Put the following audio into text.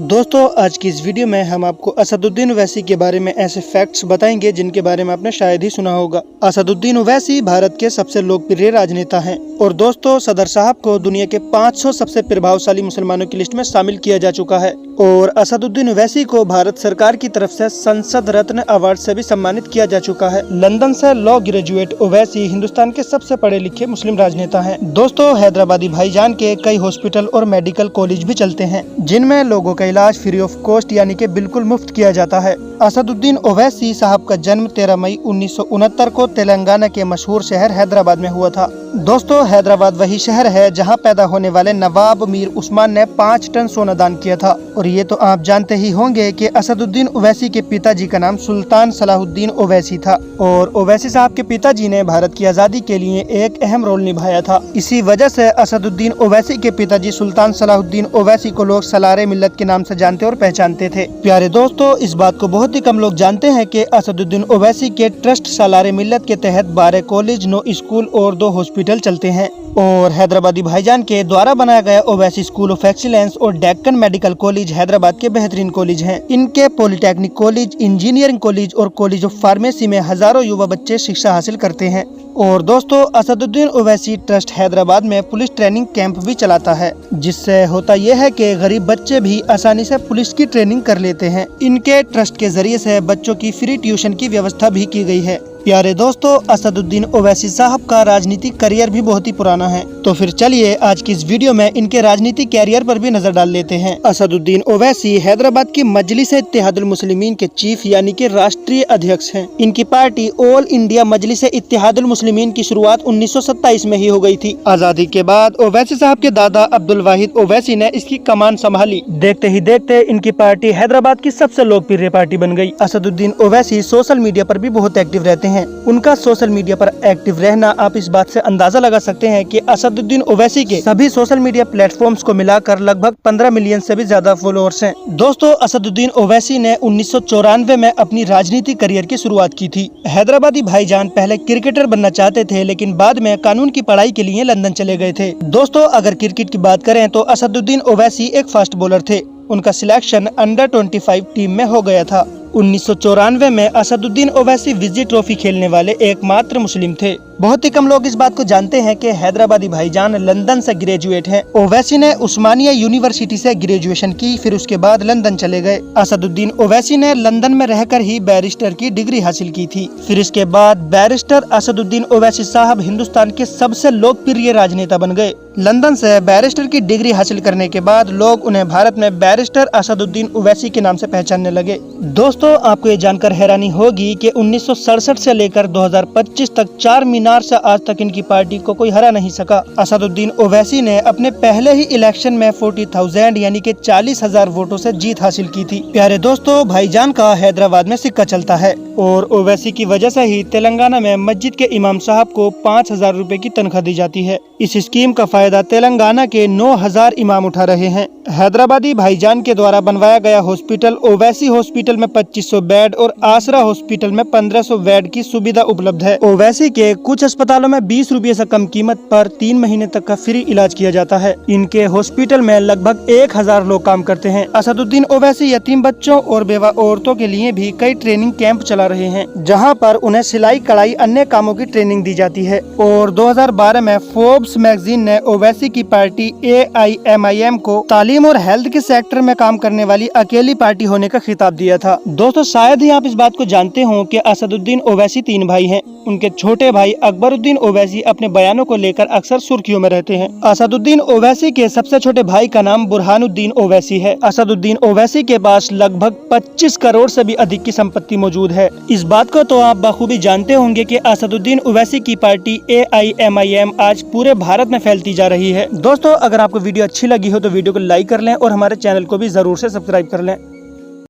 दोस्तों आज की इस वीडियो में हम आपको असदुद्दीन ओवैसी के बारे में ऐसे फैक्ट्स बताएंगे जिनके बारे में आपने शायद ही सुना होगा। असदुद्दीन ओवैसी भारत के सबसे लोकप्रिय राजनेता हैं और दोस्तों सदर साहब को दुनिया के 500 सबसे प्रभावशाली मुसलमानों की लिस्ट में शामिल किया जा चुका है और असदुद्दीन ओवैसी को भारत सरकार की तरफ से संसद रत्न अवार्ड से भी सम्मानित किया जा चुका है। लंदन से लॉ ग्रेजुएट ओवैसी हिंदुस्तान के सबसे पढ़े लिखे मुस्लिम राजनेता हैं। दोस्तों हैदराबादी भाईजान के कई हॉस्पिटल और मेडिकल कॉलेज भी चलते हैं जिनमें लोगों का इलाज फ्री ऑफ कॉस्ट यानी कि बिल्कुल मुफ्त किया जाता है। असदुद्दीन ओवैसी साहब का जन्म 13 मई 1969 को तेलंगाना के मशहूर शहर हैदराबाद में हुआ था। दोस्तों हैदराबाद वही शहर है जहां पैदा होने वाले नवाब मीर उस्मान ने 5 टन सोना दान किया था। और ये तो आप जानते ही होंगे कि असदुद्दीन ओवैसी के पिताजी का नाम सुल्तान सलाहुद्दीन ओवैसी था और ओवैसी साहब के पिताजी ने भारत की आज़ादी के लिए एक अहम रोल निभाया था। इसी वजह से असदुद्दीन ओवैसी के पिताजी सुल्तान सलाहुद्दीन ओवैसी को लोग सलारे मिल्लत के नाम से जानते और पहचानते थे। प्यारे दोस्तों इस बात को बहुत ही कम लोग जानते हैं कि असदुद्दीन ओवैसी के ट्रस्ट सलारे मिल्लत के तहत 12 कॉलेज 9 स्कूल और 2 हॉस्पिटल चलते हैं और हैदराबादी भाईजान के द्वारा बनाया गया ओवैसी स्कूल ऑफ एक्सीलेंस और डेक्कन मेडिकल कॉलेज हैदराबाद के बेहतरीन कॉलेज हैं। इनके पॉलिटेक्निक कॉलेज, इंजीनियरिंग कॉलेज और कॉलेज ऑफ फार्मेसी में हजारों युवा बच्चे शिक्षा हासिल करते हैं। और दोस्तों असदुद्दीन ओवैसी ट्रस्ट हैदराबाद में पुलिस ट्रेनिंग कैंप भी चलाता है जिससे होता यह है कि गरीब बच्चे भी आसानी से पुलिस की ट्रेनिंग कर लेते हैं। इनके ट्रस्ट के जरिए से बच्चों की फ्री ट्यूशन की व्यवस्था भी की गई है। प्यारे दोस्तों असदुद्दीन ओवैसी साहब का राजनीतिक करियर भी बहुत ही पुराना है। तो फिर चलिए आज की इस वीडियो में इनके राजनीतिक कैरियर पर भी नजर डाल लेते हैं। असदुद्दीन ओवैसी हैदराबाद की मजलिस इत्तेहादुल मुस्लिमीन के चीफ यानी कि राष्ट्रीय अध्यक्ष हैं। इनकी पार्टी ऑल इंडिया मजलिस इत्तेहादुल मुस्लिमीन की शुरुआत 1927 में ही हो गई थी। आजादी के बाद ओवैसी साहब के दादा अब्दुल वाहिद ओवैसी ने इसकी कमान संभाली। देखते ही देखते इनकी पार्टी हैदराबाद की सबसे लोकप्रिय पार्टी बन गई। असदुद्दीन ओवैसी सोशल मीडिया पर भी बहुत एक्टिव रहते हैं। उनका सोशल मीडिया पर एक्टिव रहना आप इस बात से अंदाजा लगा सकते हैं कि असदुद्दीन ओवैसी के सभी सोशल मीडिया प्लेटफॉर्म्स को मिलाकर लगभग 15 मिलियन से भी ज्यादा फॉलोअर्स हैं। दोस्तों असदुद्दीन ओवैसी ने 1994 में अपनी राजनीतिक करियर की शुरुआत की थी। हैदराबादी भाईजान पहले क्रिकेटर बनना चाहते थे लेकिन बाद में कानून की पढ़ाई के लिए लंदन चले गए थे। दोस्तों अगर क्रिकेट की बात करें तो असदुद्दीन ओवैसी एक फास्ट बॉलर थे। उनका सिलेक्शन अंडर 25 टीम में हो गया था। 1994 में असदुद्दीन ओवैसी विजय ट्रॉफी खेलने वाले एकमात्र मुस्लिम थे। बहुत ही कम लोग इस बात को जानते हैं कि हैदराबादी भाईजान लंदन से ग्रेजुएट हैं। ओवैसी ने उस्मानिया यूनिवर्सिटी से ग्रेजुएशन की, फिर उसके बाद लंदन चले गए। असदुद्दीन ओवैसी ने लंदन में रहकर ही बैरिस्टर की डिग्री हासिल की थी। फिर इसके बाद बैरिस्टर असदुद्दीन ओवैसी साहब हिंदुस्तान के सबसे लोकप्रिय राजनेता बन गए। लंदन से बैरिस्टर की डिग्री हासिल करने के बाद लोग उन्हें भारत में बैरिस्टर असदुद्दीन ओवैसी के नाम से पहचानने लगे। दोस्तों आपको ये जानकर हैरानी होगी कि 1967 से लेकर 2025 तक 4 मीनार से आज तक इनकी पार्टी को कोई हरा नहीं सका। असदुद्दीन ओवैसी ने अपने पहले ही इलेक्शन में 40,000 यानी कि 40,000 वोटों से जीत हासिल की थी। प्यारे दोस्तों भाईजान का हैदराबाद में सिक्का चलता है और ओवैसी की वजह से ही तेलंगाना में मस्जिद के इमाम साहब को 5,000 रुपए की तनख्वाह दी जाती है। इस स्कीम का फायदा तेलंगाना के 9,000 इमाम उठा रहे हैं। हैदराबादी भाईजान के द्वारा बनवाया गया हॉस्पिटल ओवैसी हॉस्पिटल में 2500 बेड और आसरा हॉस्पिटल में 1500 बेड की सुविधा उपलब्ध है। ओवैसी के कुछ अस्पतालों में 20 रुपये से कम कीमत पर 3 महीने तक का फ्री इलाज किया जाता है। इनके हॉस्पिटल में लगभग 1000 लोग काम करते हैं। असदुद्दीन ओवैसी यतीम बच्चों और बेवा औरतों के लिए भी कई ट्रेनिंग कैंप चला रहे हैं जहां पर उन्हें सिलाई कढ़ाई अन्य कामों की ट्रेनिंग दी जाती है। और 2012 में फोर्ब्स मैगजीन ने ओवैसी की पार्टी AIMIM को तालीम और हेल्थ के सेक्टर में काम करने वाली अकेली पार्टी होने का खिताब दिया था। दोस्तों शायद ही आप इस बात को जानते हो कि असदुद्दीन ओवैसी 3 भाई हैं। उनके छोटे भाई अकबरुद्दीन ओवैसी अपने बयानों को लेकर अक्सर सुर्खियों में रहते हैं। असदुद्दीन ओवैसी के सबसे छोटे भाई का नाम बुरहानुद्दीन ओवैसी है। असदुद्दीन ओवैसी के पास लगभग 25 करोड़ से भी अधिक की संपत्ति मौजूद है। इस बात को तो आप बखूबी जानते होंगे कि असदुद्दीन ओवैसी की पार्टी AIMIM आज पूरे भारत में फैलती जा रही है। दोस्तों अगर आपको वीडियो अच्छी लगी हो तो वीडियो को लाइक कर लें और हमारे चैनल को भी जरूर से सब्सक्राइब कर लें।